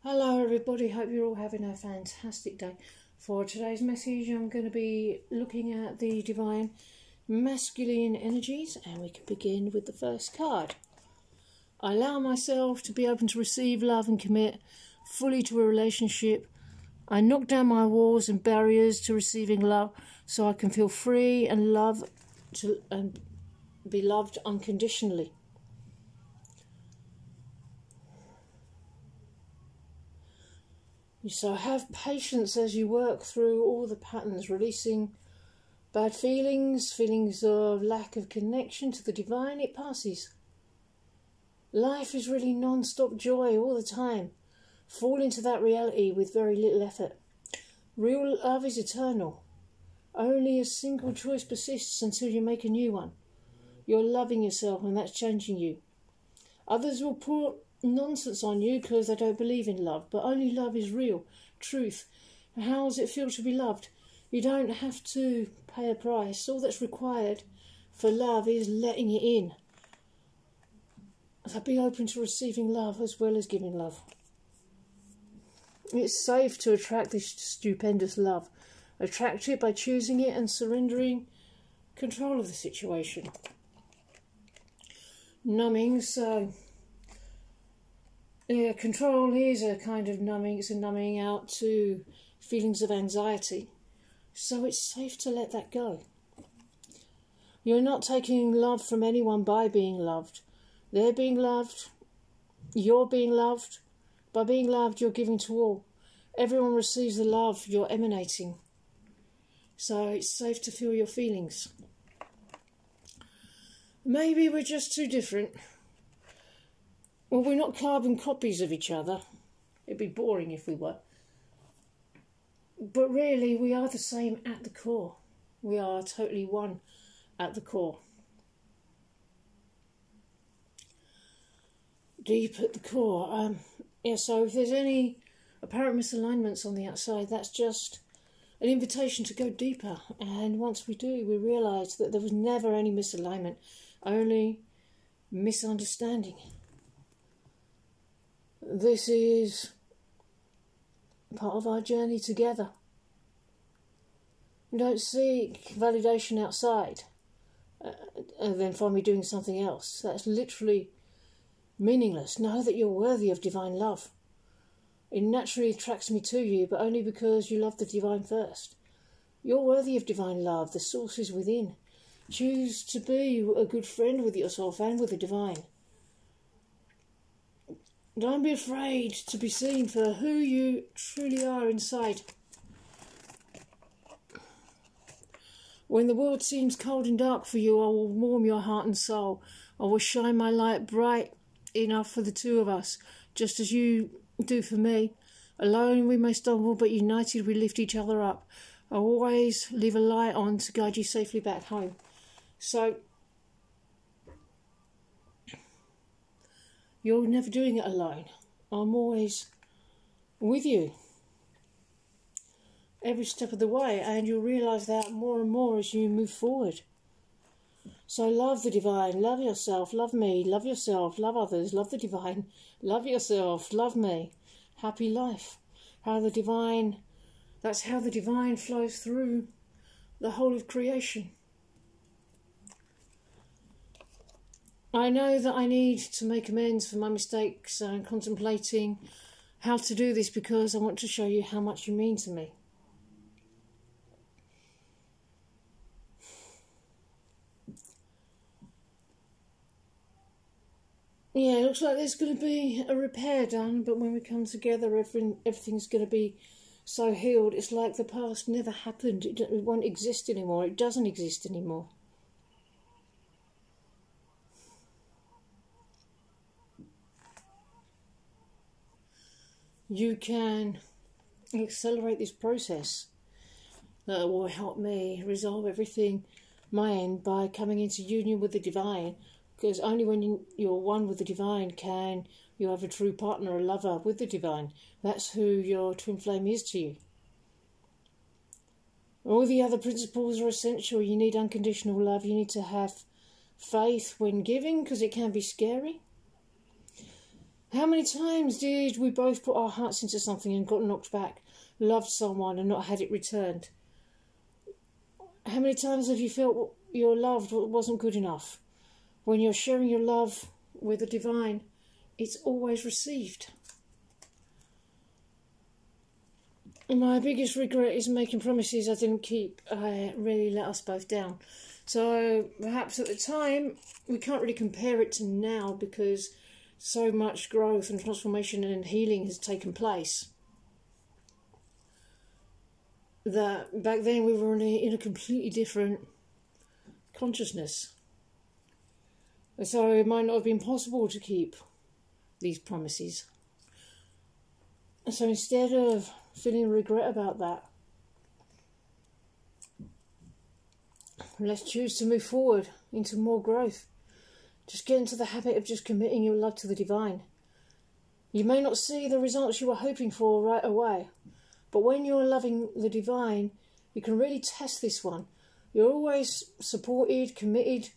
Hello everybody, hope you're all having a fantastic day. For today's message I'm going to be looking at the divine masculine energies, and we can begin with the first card. I allow myself to be open to receive love and commit fully to a relationship. I knock down my walls and barriers to receiving love so I can feel free and be loved unconditionally. So have patience as you work through all the patterns, releasing bad feelings of lack of connection to the divine. It passes. Life is really non-stop joy all the time. Fall into that reality with very little effort. Real love is eternal. Only a single choice persists until you make a new one. You're loving yourself, and that's changing you. Others will put nonsense on you because they don't believe in love, but only love is real, truth. How does it feel to be loved? You don't have to pay a price. All that's required for love is letting it in. So be open to receiving love as well as giving love. It's safe to attract this stupendous love. Attract it by choosing it and surrendering control of the situation. Numbing, so yeah, control is a kind of numbing. It's a numbing out to feelings of anxiety. So it's safe to let that go. You're not taking love from anyone by being loved. They're being loved. You're being loved. By being loved, you're giving to all. Everyone receives the love you're emanating. So it's safe to feel your feelings. Maybe we're just too different. Well, we're not carbon copies of each other. It'd be boring if we were. But really, we are the same at the core. We are totally one at the core. Deep at the core. So if there's any apparent misalignments on the outside, that's just an invitation to go deeper. And once we do, we realise that there was never any misalignment, only misunderstanding. This is part of our journey together. Don't seek validation outside and then find me doing something else. That's literally meaningless. Know that you're worthy of divine love. It naturally attracts me to you, but only because you love the divine first. You're worthy of divine love. The source is within. Choose to be a good friend with yourself and with the divine. Don't be afraid to be seen for who you truly are inside. When the world seems cold and dark for you, I will warm your heart and soul. I will shine my light bright enough for the two of us, just as you do for me. Alone we may stumble, but united we lift each other up. I always leave a light on to guide you safely back home. So you're never doing it alone. I'm always with you every step of the way, and you'll realise that more and more as you move forward. So love the divine, love yourself, love me, love yourself, love others, love the divine, love yourself, love me. Happy life. That's how the divine flows through the whole of creation. I know that I need to make amends for my mistakes, and contemplating how to do this because I want to show you how much you mean to me. Yeah, it looks like there's going to be a repair done, but when we come together, everything's going to be so healed. It's like the past never happened. It won't exist anymore. It doesn't exist anymore. You can accelerate this process that will help me resolve everything my end by coming into union with the divine, because only when you're one with the divine can you have a true partner, a lover with the divine. That's who your twin flame is to you. All the other principles are essential. You need unconditional love. You need to have faith when giving, because it can be scary. How many times did we both put our hearts into something and got knocked back, loved someone and not had it returned? How many times have you felt your love wasn't good enough? When you're sharing your love with the divine, it's always received. My biggest regret is making promises I didn't keep. I really let us both down. So perhaps at the time, we can't really compare it to now because so much growth and transformation and healing has taken place. That back then we were in a completely different consciousness. So it might not have been possible to keep these promises. So instead of feeling regret about that, let's choose to move forward into more growth. Just get into the habit of just committing your love to the divine. You may not see the results you were hoping for right away, but when you're loving the divine, you can really test this one. You're always supported, committed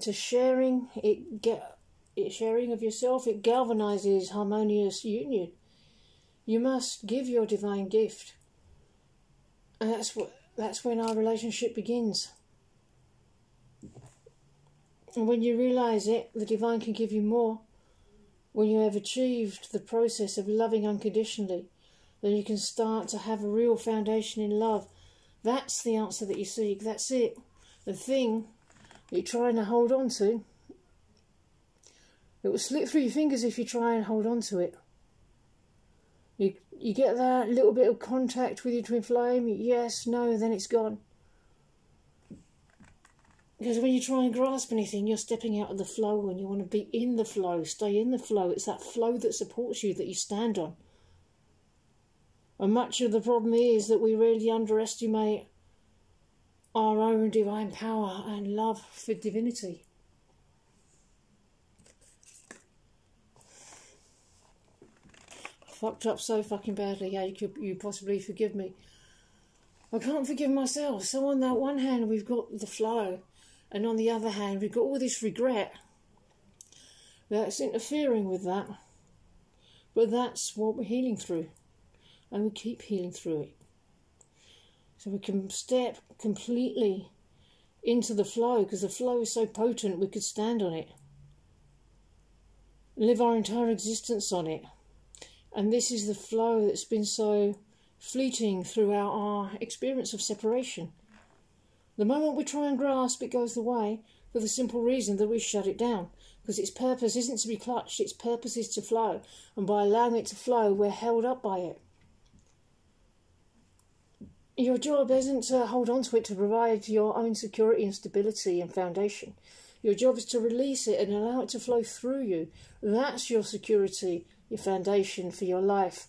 to sharing. Sharing of yourself, it galvanizes harmonious union. You must give your divine gift. And that's when our relationship begins. And when you realise it, the divine can give you more. When you have achieved the process of loving unconditionally, then you can start to have a real foundation in love. That's the answer that you seek. That's it. The thing that you're trying to hold on to, it will slip through your fingers if you try and hold on to it. You get that little bit of contact with your twin flame, yes, no, then it's gone. Because when you try and grasp anything, you're stepping out of the flow and you want to be in the flow, stay in the flow. It's that flow that supports you, that you stand on. And much of the problem is that we really underestimate our own divine power and love for divinity. I fucked up so fucking badly. How could you possibly forgive me? I can't forgive myself. So on that one hand, we've got the flow. And on the other hand, we've got all this regret that's interfering with that. But that's what we're healing through. And we keep healing through it. So we can step completely into the flow, because the flow is so potent we could stand on it. Live our entire existence on it. And this is the flow that's been so fleeting throughout our experience of separation. The moment we try and grasp, it goes away for the simple reason that we shut it down. Because its purpose isn't to be clutched, its purpose is to flow. And by allowing it to flow, we're held up by it. Your job isn't to hold on to it to provide your own security and stability and foundation. Your job is to release it and allow it to flow through you. That's your security, your foundation for your life.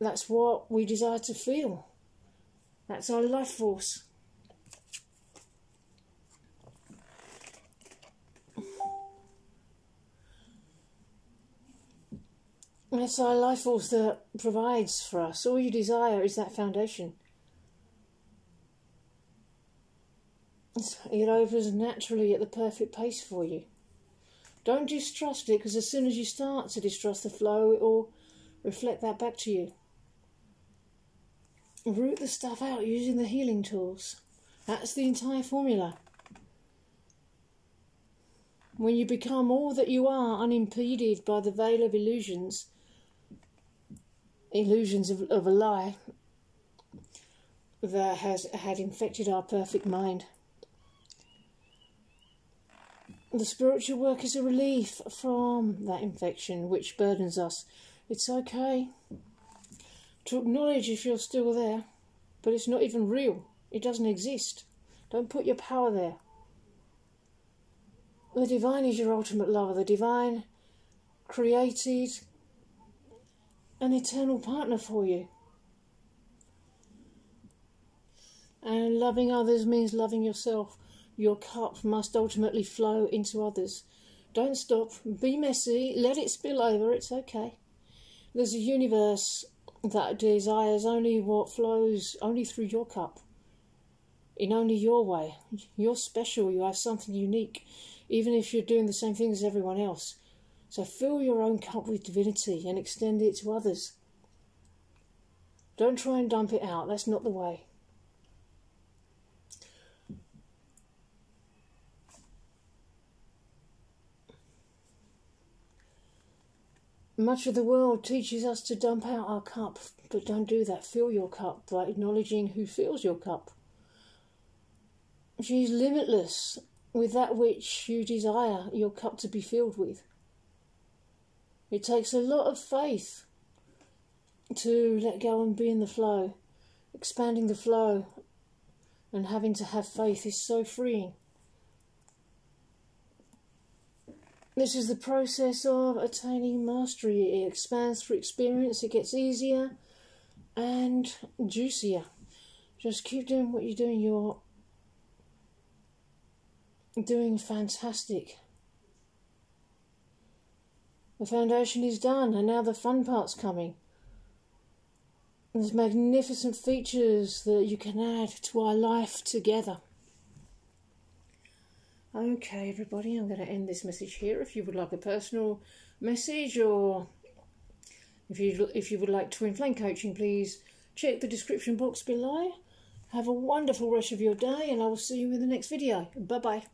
That's what we desire to feel. That's our life force. That's our life force that provides for us. All you desire is that foundation. It opens naturally at the perfect pace for you. Don't distrust it, because as soon as you start to distrust the flow, it will reflect that back to you. Root the stuff out using the healing tools. That's the entire formula. When you become all that you are, unimpeded by the veil of illusions of a lie that had infected our perfect mind. The spiritual work is a relief from that infection which burdens us. It's okay to acknowledge if you're still there, but it's not even real. It doesn't exist. Don't put your power there. The divine is your ultimate lover. The divine created an eternal partner for you. And loving others means loving yourself. Your cup must ultimately flow into others. Don't stop. Be messy. Let it spill over. It's okay. There's a universe that desires only what flows only through your cup. In only your way. You're special. You have something unique. Even if you're doing the same thing as everyone else. So fill your own cup with divinity and extend it to others. Don't try and dump it out. That's not the way. Much of the world teaches us to dump out our cup, but don't do that. Fill your cup by acknowledging who fills your cup. She is limitless with that which you desire your cup to be filled with. It takes a lot of faith to let go and be in the flow. Expanding the flow and having to have faith is so freeing. This is the process of attaining mastery. It expands through experience. It gets easier and juicier. Just keep doing what you're doing. You're doing fantastic. The foundation is done, and now the fun part's coming. There's magnificent features that you can add to our life together. Okay, everybody, I'm going to end this message here. If you would like a personal message, or if you would like twin flame coaching, please check the description box below. Have a wonderful rest of your day, and I will see you in the next video. Bye-bye.